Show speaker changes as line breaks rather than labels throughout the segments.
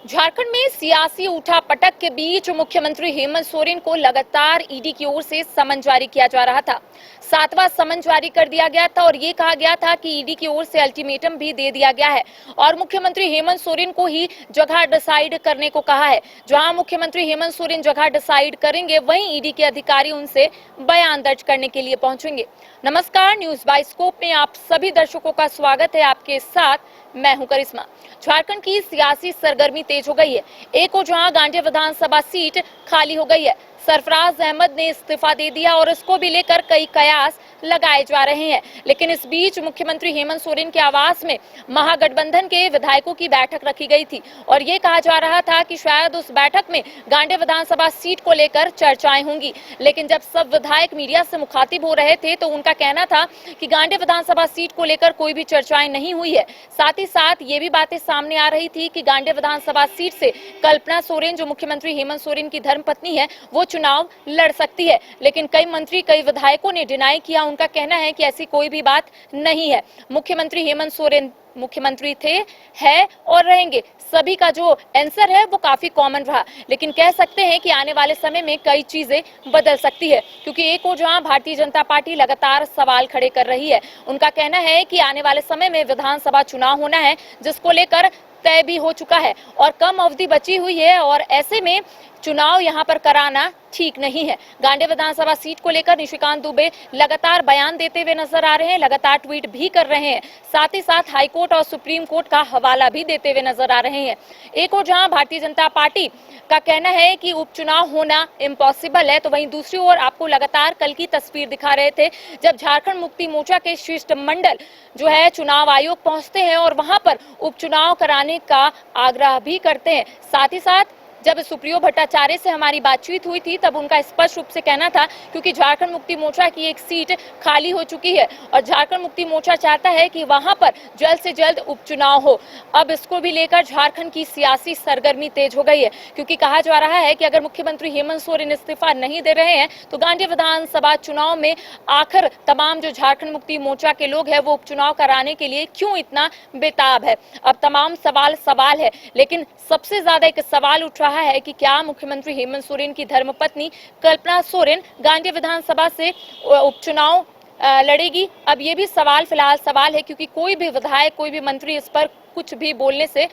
झारखंड में सियासी उठापटक के बीच मुख्यमंत्री हेमंत सोरेन को लगातार ईडी की ओर से समन जारी किया जा रहा था। 7वां समन जारी कर दिया गया था और ये कहा गया था कि ईडी की ओर से अल्टीमेटम भी दे दिया गया है और मुख्यमंत्री हेमंत सोरेन को ही जगह डिसाइड करने को कहा है। जहां मुख्यमंत्री हेमंत सोरेन जगह डिसाइड करेंगे, वहीं ईडी के अधिकारी उनसे बयान दर्ज करने के लिए पहुंचेंगे। नमस्कार, न्यूज बाइस्कोप में आप सभी दर्शकों का स्वागत है। आपके साथ मैं हूं करिश्मा। झारखंड की सियासी सरगर्मी तेज हो गई है। एक ओर जहां गांधी विधानसभा सीट खाली हो गई है, सरफराज अहमद ने इस्तीफा दे दिया और इसको भी लेकर कई कयास लगाए जा रहे हैं। लेकिन इस बीच मुख्यमंत्री हेमंत सोरेन के आवास में महागठबंधन के विधायकों की बैठक रखी गई थी और ये कहा जा रहा था कि शायद उस बैठक में गांधी विधानसभा सीट को लेकर चर्चाएं होंगी। लेकिन जब सब विधायक मीडिया से मुखातिब हो रहे थे तो उनका कहना था कि गांधी विधानसभा सीट को लेकर कोई भी चर्चाएं नहीं हुई है। साथ ही साथ ये भी बातें सामने आ रही थी कि गांधी विधानसभा सीट से कल्पना सोरेन, जो मुख्यमंत्री हेमंत सोरेन की धर्मपत्नी है, वो चुनाव लड़ सकती है। लेकिन कई मंत्री, कई विधायकों ने डिनाई किया। उनका कहना है कि ऐसी कोई भी बात नहीं है। मुख्यमंत्री हेमंत सोरेन मुख्यमंत्री थे, है और रहेंगे। सभी का जो आंसर है वो काफी कॉमन रहा। लेकिन कह सकते हैं कि आने वाले समय में कई चीजें बदल सकती है, क्योंकि एक ओर जहां भारतीय जनता पार्टी लगातार सवाल खड़े कर रही है, उनका कहना है कि आने वाले समय में विधानसभा चुनाव होना है, जिसको लेकर तय भी हो चुका है और कम अवधि बची हुई है और ऐसे में चुनाव यहां पर कराना ठीक नहीं है। गांधी विधानसभा सीट को लेकर निशिकांत दुबे लगातार बयान देते हुए नजर आ रहे हैं, लगातार ट्वीट भी कर रहे हैं। साथ ही साथ हाईकोर्ट और सुप्रीम कोर्ट का हवाला भी देते हुए नजर आ रहे हैं। एक और जहां भारतीय जनता पार्टी का कहना है कि उपचुनाव होना इम्पॉसिबल है, तो वहीं दूसरी ओर आपको लगातार कल की तस्वीर दिखा रहे थे जब झारखंड मुक्ति मोर्चा के शिष्टमंडल जो है चुनाव आयोग पहुंचते हैं और वहां पर उपचुनाव कराने का आग्रह भी करते हैं। साथ ही साथ जब सुप्रियो भट्टाचार्य से हमारी बातचीत हुई थी तब उनका स्पष्ट रूप से कहना था, क्योंकि झारखंड मुक्ति मोर्चा की एक सीट खाली हो चुकी है और झारखंड मुक्ति मोर्चा चाहता है कि वहां पर जल्द से जल्द उपचुनाव हो। अब इसको भी लेकर झारखंड की सियासी सरगर्मी तेज हो गई है, क्योंकि कहा जा रहा है कि अगर मुख्यमंत्री हेमंत सोरेन इस्तीफा नहीं दे रहे हैं तो गांधी विधानसभा चुनाव में आखिर तमाम जो झारखंड मुक्ति मोर्चा के लोग हैं वो उपचुनाव कराने के लिए क्यों इतना बेताब है। अब तमाम सवाल है, लेकिन सबसे ज्यादा एक सवाल उठ रहा है कि क्या मुख्यमंत्री हेमंत सोरेन की धर्मपत्नी कल्पना सोरेन गांधी विधानसभा से उपचुनाव लड़ेगी। अब ये भी फिलहाल सवाल है, क्योंकि कोई भी विधायक, कोई भी मंत्री इस पर कुछ भी बोलने से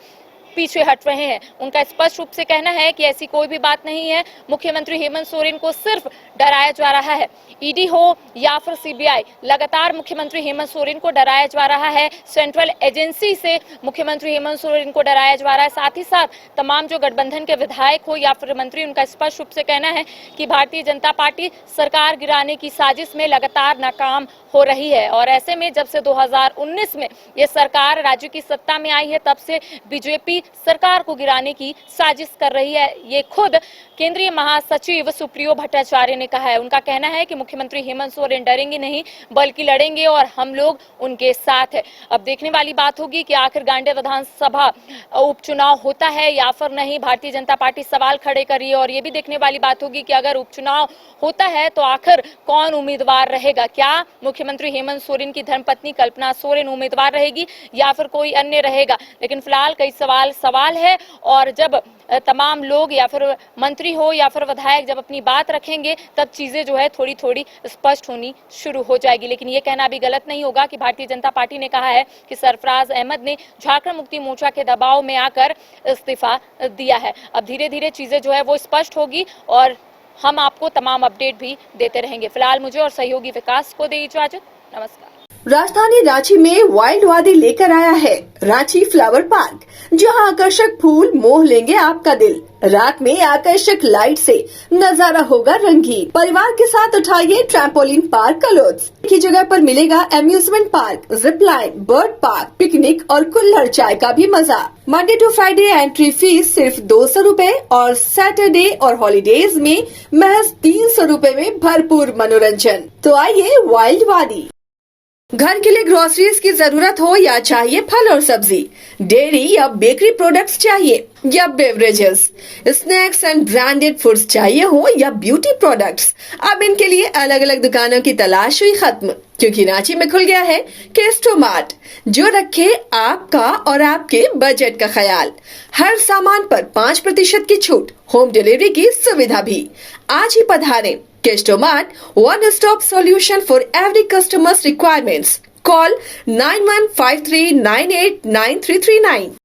पीछे हट रहे हैं। उनका स्पष्ट रूप से कहना है कि ऐसी कोई भी बात नहीं है। मुख्यमंत्री हेमंत सोरेन को सिर्फ डराया जा रहा है, ईडी हो या फिर सीबीआई, लगातार मुख्यमंत्री हेमंत सोरेन को डराया जा रहा है। सेंट्रल एजेंसी से मुख्यमंत्री हेमंत सोरेन को डराया जा रहा है। साथ ही साथ तमाम जो गठबंधन के विधायक हो या फिर मंत्री, उनका स्पष्ट रूप से कहना है कि भारतीय जनता पार्टी सरकार गिराने की साजिश में लगातार नाकाम हो रही है। और ऐसे में जब से 2019 में ये सरकार राज्य की सत्ता में आई है, तब से बीजेपी सरकार को गिराने की साजिश कर रही है। ये खुद केंद्रीय महासचिव सुप्रियो भट्टाचार्य ने कहा है। उनका कहना है कि मुख्यमंत्री हेमंत सोरेन डरेंगे नहीं, बल्कि लड़ेंगे और हम लोग उनके साथ है। अब देखने वाली बात होगी कि आखिर गांधी विधानसभा उपचुनाव होता है या फिर नहीं। भारतीय जनता पार्टी सवाल खड़े कर रही है और ये भी देखने वाली बात होगी कि अगर उपचुनाव होता है तो आखिर कौन उम्मीदवार रहेगा। क्या मुख्यमंत्री हेमंत सोरेन की धर्मपत्नी कल्पना सोरेन उम्मीदवार रहेगी या फिर कोई अन्य रहेगा। लेकिन फिलहाल कई सवाल है और जब तमाम लोग या फिर मंत्री हो या फिर विधायक जब अपनी बात रखेंगे, तब चीजें जो है थोड़ी थोड़ी स्पष्ट होनी शुरू हो जाएगी। लेकिन ये कहना भी गलत नहीं होगा कि भारतीय जनता पार्टी ने कहा है कि सरफराज अहमद ने झारखंड मुक्ति मोर्चा के दबाव में आकर इस्तीफा दिया है। अब धीरे धीरे चीजें जो है वो स्पष्ट होगी और हम आपको तमाम अपडेट भी देते रहेंगे। फिलहाल मुझे और सहयोगी विकास को दे इजाजत। नमस्कार।
राजधानी रांची में वाइल्ड वादी लेकर आया है रांची फ्लावर पार्क, जहां आकर्षक फूल मोह लेंगे आपका दिल। रात में आकर्षक लाइट से नजारा होगा रंगीन। परिवार के साथ उठाइए ट्रैम्पोलिन पार्क का लुत्फ। की जगह पर मिलेगा amusement park, zip line, bird park, picnic और कुल्हड़ चाय का भी मजा। Monday to Friday entry fee सिर्फ 200 रूपए और सैटरडे और हॉलीडेज में महज 300 रूपए में भरपूर मनोरंजन। तो आइए वाइल्ड वादी। घर के लिए ग्रोसरीज की जरूरत हो या चाहिए फल और सब्जी, डेयरी या बेकरी प्रोडक्ट्स चाहिए या beverages, snacks and branded foods चाहिए हो या ब्यूटी प्रोडक्ट्स, अब इनके लिए अलग अलग दुकानों की तलाश हुई खत्म, क्योंकि रांची में खुल गया है केस्टो मार्ट, जो रखे आपका और आपके बजट का ख्याल। हर सामान पर 5% की छूट, होम डिलीवरी की सुविधा भी। आज ही पधारें Kesto mart, one stop solution for every customer's requirements. Call 9153989339.